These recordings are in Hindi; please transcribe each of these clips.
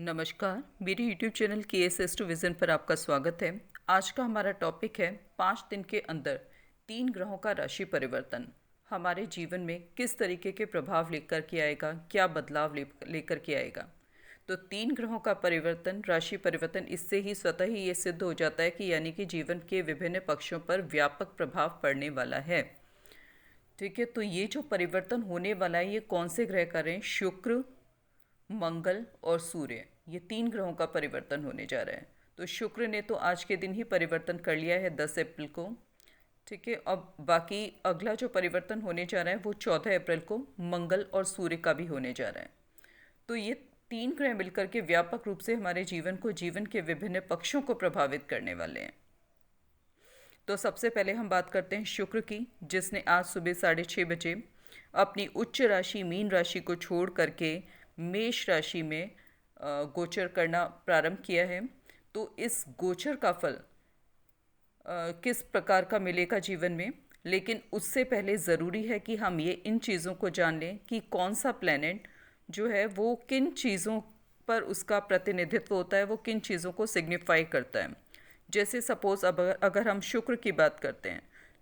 नमस्कार, मेरी YouTube channel KSS two vision पर आपका स्वागत है। आज का हमारा टॉपिक है 5 दिन के अंदर 3 ग्रहों का राशि परिवर्तन हमारे जीवन में किस तरीके के प्रभाव लेकर के आएगा, क्या बदलाव लेकर के आएगा। तो 3 ग्रहों का परिवर्तन, राशि परिवर्तन, इससे ही स्वतः ही ये सिद्ध हो जाता है कि यानी कि जीवन के विभिन्न पक्षों पर व्यापक प्रभाव पड़ने वाला है। ठीक है, तो ये जो परिवर्तन होने वाला है ये कौन से ग्रह का रहे हैं? शुक्र, मंगल और सूर्य, ये 3 ग्रहों का परिवर्तन होने जा रहा है। तो शुक्र ने तो आज के दिन ही परिवर्तन कर लिया है 10 अप्रैल को। ठीक है, अब बाकी अगला जो परिवर्तन होने जा रहा है वो 14 अप्रैल को मंगल और सूर्य का भी होने जा रहा है। तो ये 3 ग्रह मिलकर के व्यापक रूप से हमारे जीवन के विभिन्न पक्षों को प्रभावित करने वाले हैं। तो सबसे पहले हम बात करते हैं शुक्र की, जिसने आज सुबह 6:30 बजे अपनी उच्च राशि मीन राशि को छोड़ करके मेष राशि में गोचर करना प्रारंभ किया है। तो इस गोचर का फल किस प्रकार का मिलेगा जीवन में, लेकिन उससे पहले ज़रूरी है कि हम ये इन चीज़ों को जान लें कि कौन सा प्लैनेट जो है वो किन चीज़ों पर उसका प्रतिनिधित्व होता है, वो किन चीज़ों को सिग्निफाई करता है। जैसे सपोज़ अब अगर हम शुक्र की बात करते हैं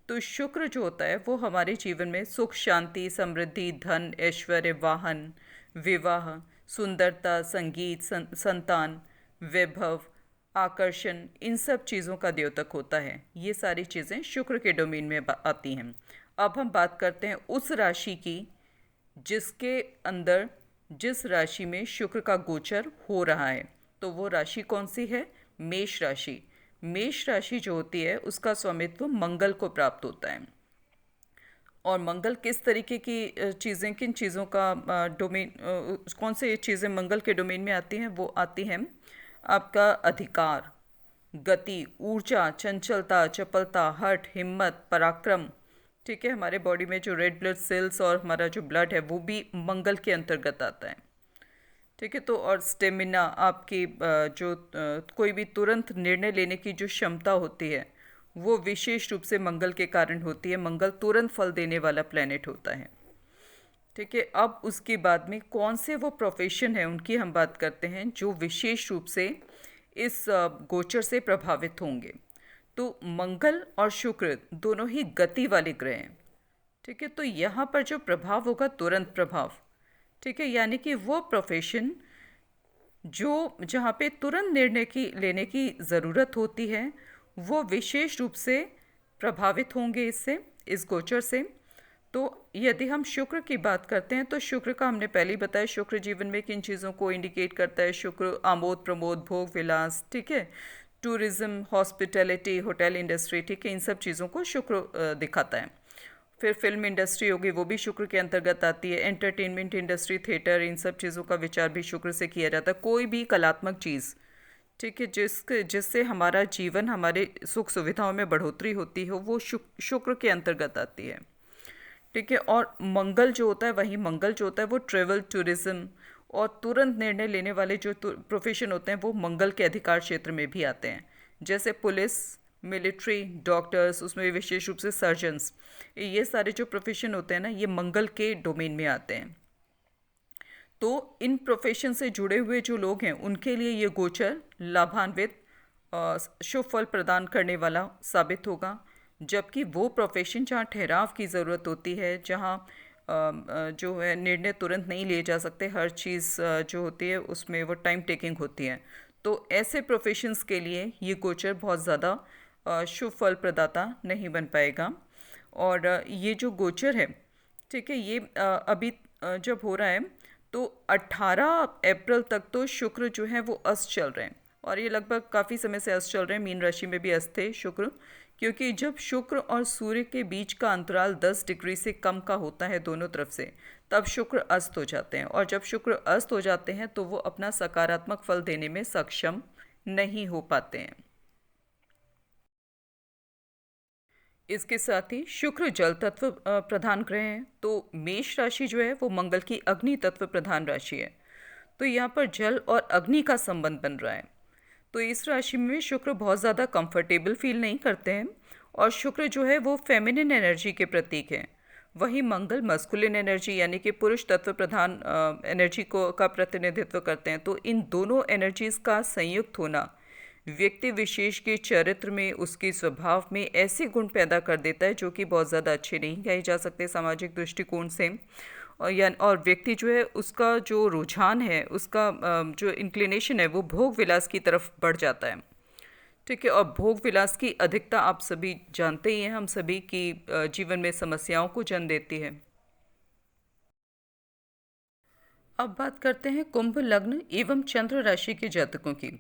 तो शुक्र जो होता है वो हमारे जीवन में सुख, शांति, समृद्धि, धन, ऐश्वर्य, वाहन, विवाह, सुंदरता, संगीत, संतान, वैभव, आकर्षण, इन सब चीज़ों का द्योतक होता है। ये सारी चीज़ें शुक्र के डोमेन में आती हैं। अब हम बात करते हैं उस राशि की जिसके अंदर, जिस राशि में शुक्र का गोचर हो रहा है। तो वो राशि कौन सी है? मेष राशि। मेष राशि जो होती है उसका स्वामित्व मंगल को प्राप्त होता है। और मंगल किस तरीके की चीज़ें, किन चीज़ों का डोमेन, कौन से चीज़ें मंगल के डोमेन में आती हैं? वो आती हैं आपका अधिकार, गति, ऊर्जा, चंचलता, चपलता, हठ, हिम्मत, पराक्रम। ठीक है, हमारे बॉडी में जो रेड ब्लड सेल्स और हमारा जो ब्लड है वो भी मंगल के अंतर्गत आता है। ठीक है, तो और स्टेमिना, आपकी कोई भी तुरंत निर्णय लेने की जो क्षमता होती है वो विशेष रूप से मंगल के कारण होती है। मंगल तुरंत फल देने वाला प्लेनेट होता है। ठीक है, अब उसके बाद में कौन से वो प्रोफेशन है उनकी हम बात करते हैं जो विशेष रूप से इस गोचर से प्रभावित होंगे। तो मंगल और शुक्र दोनों ही गति वाले ग्रह हैं। ठीक है, तो यहाँ पर जो प्रभाव होगा तुरंत प्रभाव। ठीक है, यानी कि वो प्रोफेशन जो जहाँ पे तुरंत निर्णय की लेने की ज़रूरत होती है वो विशेष रूप से प्रभावित होंगे इससे, इस गोचर से। तो यदि हम शुक्र की बात करते हैं तो शुक्र का हमने पहले ही बताया, शुक्र जीवन में किन चीज़ों को इंडिकेट करता है। शुक्र आमोद प्रमोद, भोग विलास, ठीक है, टूरिज्म, हॉस्पिटैलिटी, होटल इंडस्ट्री, ठीक है, इन सब चीज़ों को शुक्र दिखाता है। फिर फिल्म इंडस्ट्री होगी, वो भी शुक्र के अंतर्गत आती है। एंटरटेनमेंट इंडस्ट्री, थिएटर, इन सब चीज़ों का विचार भी शुक्र से किया जाता है। कोई भी कलात्मक चीज़, ठीक है, जिससे हमारा जीवन, हमारे सुख सुविधाओं में बढ़ोतरी होती हो, वो शुक्र के अंतर्गत आती है। ठीक है, और मंगल जो होता है, वही मंगल जो होता है वो ट्रेवल, टूरिज्म और तुरंत निर्णय लेने वाले जो प्रोफेशन होते हैं वो मंगल के अधिकार क्षेत्र में भी आते हैं। जैसे पुलिस, मिलिट्री, डॉक्टर्स, उसमें विशेष रूप से सर्जन्स, ये सारे जो प्रोफेशन होते हैं ना, ये मंगल के डोमेन में आते हैं। तो इन प्रोफेशन से जुड़े हुए जो लोग हैं उनके लिए ये गोचर लाभान्वित, शुभ फल प्रदान करने वाला साबित होगा। जबकि वो प्रोफेशन जहाँ ठहराव की ज़रूरत होती है, जहाँ जो है निर्णय तुरंत नहीं लिए जा सकते, हर चीज़ जो होती है उसमें वो टाइम टेकिंग होती है, तो ऐसे प्रोफेशंस के लिए ये गोचर बहुत ज़्यादा शुभ फल प्रदाता नहीं बन पाएगा। और ये जो गोचर है, ठीक है, ये अभी जब हो रहा है तो 18 अप्रैल तक तो शुक्र जो है वो अस्त चल रहे हैं, और ये लगभग काफ़ी समय से अस्त चल रहे हैं। मीन राशि में भी अस्त थे शुक्र, क्योंकि जब शुक्र और सूर्य के बीच का अंतराल 10 डिग्री से कम का होता है दोनों तरफ से, तब शुक्र अस्त हो जाते हैं। और जब शुक्र अस्त हो जाते हैं तो वो अपना सकारात्मक फल देने में सक्षम नहीं हो पाते हैं। इसके साथ ही शुक्र जल तत्व प्रधान ग्रह हैं। तो मेष राशि जो है वो मंगल की अग्नि तत्व प्रधान राशि है। तो यहाँ पर जल और अग्नि का संबंध बन रहा है। तो इस राशि में शुक्र बहुत ज़्यादा कंफर्टेबल फील नहीं करते हैं, और शुक्र जो है वो फेमिनिन एनर्जी के प्रतीक हैं। वहीं मंगल मस्कुलिन एनर्जी यानी कि पुरुष तत्व प्रधान एनर्जी को का प्रतिनिधित्व करते हैं। तो इन दोनों एनर्जीज का संयुक्त होना व्यक्ति विशेष के चरित्र में, उसके स्वभाव में ऐसे गुण पैदा कर देता है जो कि बहुत ज़्यादा अच्छे नहीं कहे जा सकते सामाजिक दृष्टिकोण से। और व्यक्ति जो है उसका जो रुझान है, उसका जो इंक्लिनेशन है वो भोग विलास की तरफ बढ़ जाता है। ठीक है। और भोग विलास की अधिकता आप सभी जानते ही हैं, हम सभी की जीवन में समस्याओं को जन्म देती है। अब बात करते हैं कुंभ लग्न एवं चंद्र राशि के जातकों की।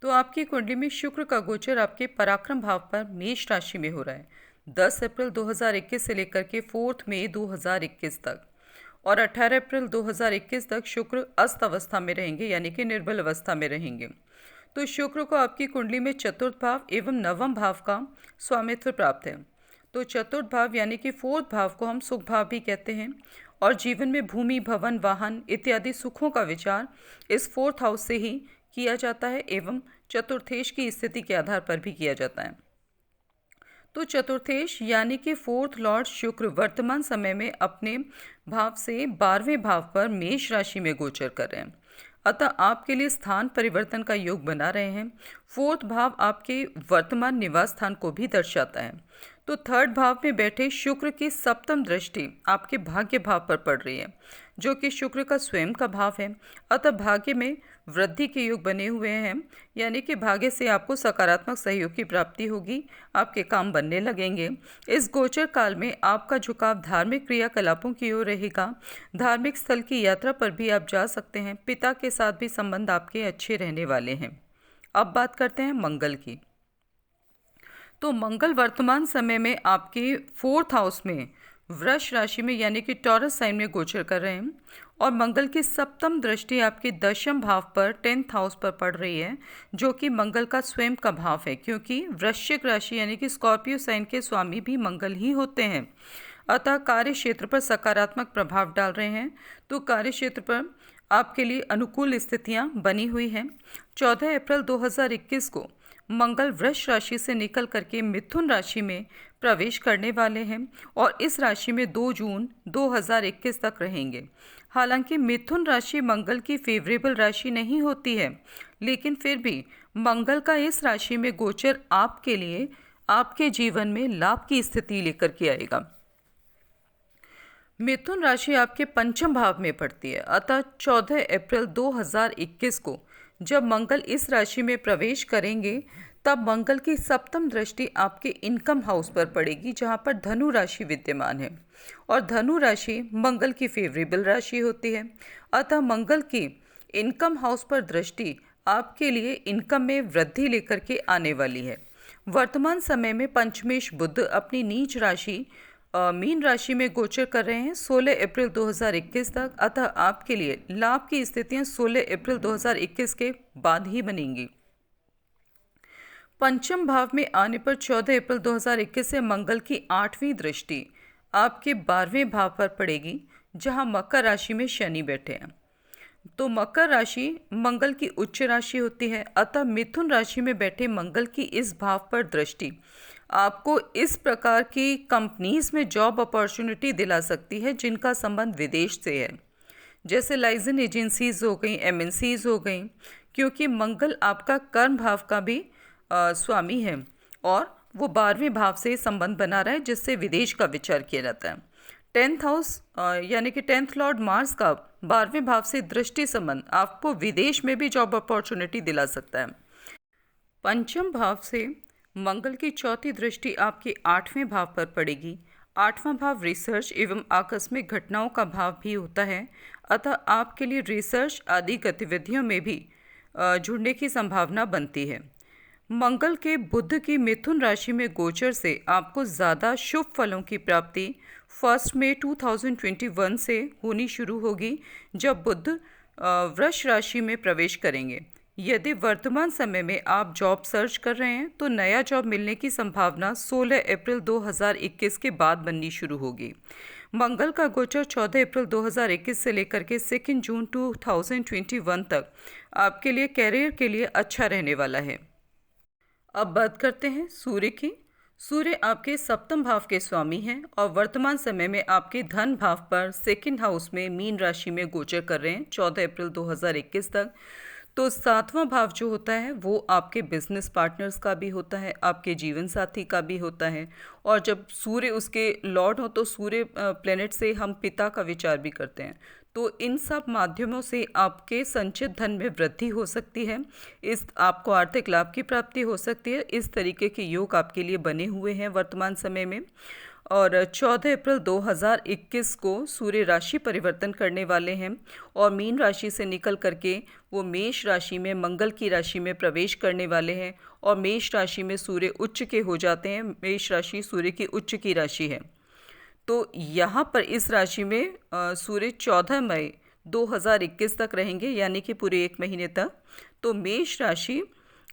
तो आपकी कुंडली में शुक्र का गोचर आपके पराक्रम भाव पर मेष राशि में हो रहा है 10 अप्रैल 2021 से लेकर के 4 मई 2021 तक। और 18 अप्रैल 2021 तक शुक्र अस्त अवस्था में रहेंगे, यानी कि निर्बल अवस्था में रहेंगे। तो शुक्र को आपकी कुंडली में चतुर्थ भाव एवं नवम भाव का स्वामित्व प्राप्त है। तो चतुर्थ भाव यानी कि फोर्थ भाव को हम सुख भाव भी कहते हैं। और जीवन में भूमि, भवन, वाहन इत्यादि सुखों का विचार इस फोर्थ हाउस से ही किया जाता है एवं चतुर्थेश की स्थिति के आधार पर भी किया जाता है। तो चतुर्थेश यानी कि फोर्थ लॉर्ड शुक्र वर्तमान समय में अपने भाव से 12वें भाव पर मेष राशि में गोचर कर रहे हैं। अतः आपके लिए स्थान परिवर्तन का योग बना रहे हैं। फोर्थ भाव आपके वर्तमान निवास स्थान को भी दर्शाता है। तो थर्ड भाव में बैठे शुक्र की सप्तम दृष्टि आपके भाग्य भाव पर पड़ रही है, जो कि शुक्र का स्वयं का भाव है। अतः भाग्य में वृद्धि के योग बने हुए हैं, यानी कि भाग्य से आपको सकारात्मक सहयोग की प्राप्ति होगी, आपके काम बनने लगेंगे। इस गोचर काल में आपका झुकाव धार्मिक क्रियाकलापों की ओर रहेगा। धार्मिक स्थल की यात्रा पर भी आप जा सकते हैं। पिता के साथ भी संबंध आपके अच्छे रहने वाले हैं। अब बात करते हैं मंगल की। तो मंगल वर्तमान समय में आपके फोर्थ हाउस में वृष राशि में यानी कि टॉरस साइन में गोचर कर रहे हैं। और मंगल की सप्तम दृष्टि आपके दशम भाव पर 10th हाउस पर पड़ रही है, जो कि मंगल का स्वयं का भाव है, क्योंकि वृश्चिक राशि यानी कि स्कॉर्पियो साइन के स्वामी भी मंगल ही होते हैं। अतः कार्य क्षेत्र पर सकारात्मक प्रभाव डाल रहे हैं। तो कार्य क्षेत्र पर आपके लिए अनुकूल स्थितियां बनी हुई हैं। 14 अप्रैल 2021 को मंगल वृष राशि से निकल करके मिथुन राशि में प्रवेश करने वाले हैं और इस राशि में 2 जून 2021 तक रहेंगे। हालांकि मिथुन राशि मंगल की फेवरेबल राशि नहीं होती है, लेकिन फिर भी मंगल का इस राशि में गोचर आपके लिए आपके जीवन में लाभ की स्थिति लेकर के आएगा। मिथुन राशि आपके पंचम भाव में पड़ती है। अतः 14 अप्रैल 2021 को जब मंगल इस राशि में प्रवेश करेंगे, तब मंगल की सप्तम दृष्टि आपके इनकम हाउस पर पड़ेगी, जहां पर धनु राशि विद्यमान है। और धनु राशि मंगल की फेवरेबल राशि होती है। अतः मंगल की इनकम हाउस पर दृष्टि आपके लिए इनकम में वृद्धि लेकर के आने वाली है। वर्तमान समय में पंचमेश बुध अपनी नीच राशि मीन राशि में गोचर कर रहे हैं 16 अप्रैल 2021 तक। अतः आपके लिए लाभ की स्थितियां 16 अप्रैल 2021 के बाद ही बनेंगी। पंचम भाव में आने पर 14 अप्रैल 2021 से मंगल की 8वीं दृष्टि आपके 12वें भाव पर पड़ेगी, जहां मकर राशि में शनि बैठे हैं। तो मकर राशि मंगल की उच्च राशि होती है। अतः मिथुन राशि में बैठे मंगल की इस भाव पर दृष्टि आपको इस प्रकार की कंपनीज में जॉब अपॉर्चुनिटी दिला सकती है जिनका संबंध विदेश से है, जैसे लाइजन एजेंसीज हो गई, एमएनसीज हो गई, क्योंकि मंगल आपका कर्म भाव का भी स्वामी है और वो 12वें भाव से संबंध बना रहा है, जिससे विदेश का विचार किया जाता है। 10th हाउस यानी कि 10th लॉर्ड मार्स का 12वें भाव से दृष्टि संबंध आपको विदेश में भी जॉब अपॉर्चुनिटी दिला सकता है। पंचम भाव से मंगल की चौथी दृष्टि आपके 8वें भाव पर पड़ेगी। 8वां भाव रिसर्च एवं आकस्मिक घटनाओं का भाव भी होता है। अतः आपके लिए रिसर्च आदि गतिविधियों में भी जुड़ने की संभावना बनती है। मंगल के बुध की मिथुन राशि में गोचर से आपको ज़्यादा शुभ फलों की प्राप्ति 1 मई 2021 से होनी शुरू होगी, जब बुध वृष राशि में प्रवेश करेंगे। यदि वर्तमान समय में आप जॉब सर्च कर रहे हैं तो नया जॉब मिलने की संभावना 16 अप्रैल 2021 के बाद बननी शुरू होगी। मंगल का गोचर 14 अप्रैल 2021 से लेकर के 2 जून 2021 तक आपके लिए कैरियर के लिए अच्छा रहने वाला है। अब बात करते हैं सूर्य की। सूर्य आपके सप्तम भाव के स्वामी हैं और वर्तमान समय में आपके धन भाव पर सेकंड हाउस में मीन राशि में गोचर कर रहे हैं 14 अप्रैल 2021 तक। तो सातवां भाव जो होता है वो आपके बिजनेस पार्टनर्स का भी होता है, आपके जीवन साथी का भी होता है। और जब सूर्य उसके लॉर्ड हो तो सूर्य प्लेनेट से हम पिता का विचार भी करते हैं। तो इन सब माध्यमों से आपके संचित धन में वृद्धि हो सकती है। इस आपको आर्थिक लाभ की प्राप्ति हो सकती है। इस तरीके के योग आपके लिए बने हुए हैं वर्तमान समय में। और 14 अप्रैल 2021 को सूर्य राशि परिवर्तन करने वाले हैं और मीन राशि से निकल करके वो मेष राशि में मंगल की राशि में प्रवेश करने वाले हैं। और मेष राशि में सूर्य उच्च के हो जाते हैं। मेष राशि सूर्य की उच्च की राशि है। तो यहाँ पर इस राशि में सूर्य 14 मई 2021 तक रहेंगे, यानी कि पूरे 1 महीने तक। तो मेष राशि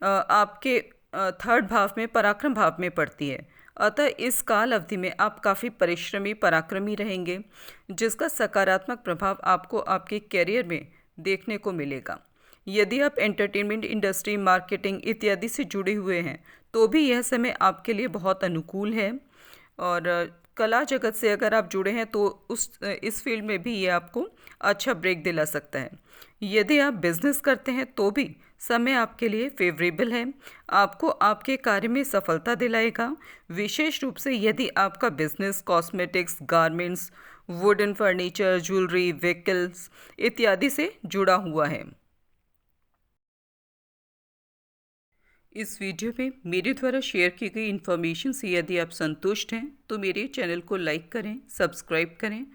आपके थर्ड भाव में पराक्रम भाव में पड़ती है। अतः इस काल अवधि में आप काफ़ी परिश्रमी पराक्रमी रहेंगे, जिसका सकारात्मक प्रभाव आपको आपके करियर में देखने को मिलेगा। यदि आप एंटरटेनमेंट इंडस्ट्री, मार्केटिंग इत्यादि से जुड़े हुए हैं तो भी यह समय आपके लिए बहुत अनुकूल है। और कला जगत से अगर आप जुड़े हैं तो इस फील्ड में भी ये आपको अच्छा ब्रेक दिला सकता है। यदि आप बिजनेस करते हैं तो भी समय आपके लिए फेवरेबल है, आपको आपके कार्य में सफलता दिलाएगा। विशेष रूप से यदि आपका business cosmetics, garments, wooden furniture, jewellery, vehicles इत्यादि से जुड़ा हुआ है। इस वीडियो में मेरे द्वारा शेयर की गई इन्फॉर्मेशन से यदि आप संतुष्ट हैं तो मेरे चैनल को लाइक करें, सब्सक्राइब करें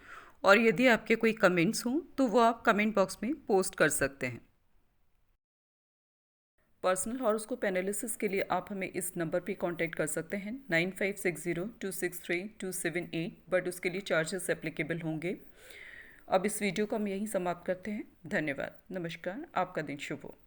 और यदि आपके कोई कमेंट्स हों तो वो आप कमेंट बॉक्स में पोस्ट कर सकते हैं। पर्सनल हॉरोस्कोप एनालिसिस के लिए आप हमें इस नंबर पे कांटेक्ट कर सकते हैं 9560263278, बट उसके लिए चार्जेस एप्लीकेबल होंगे। अब इस वीडियो को हम यहीं समाप्त करते हैं। धन्यवाद। नमस्कार। आपका दिन शुभ हो।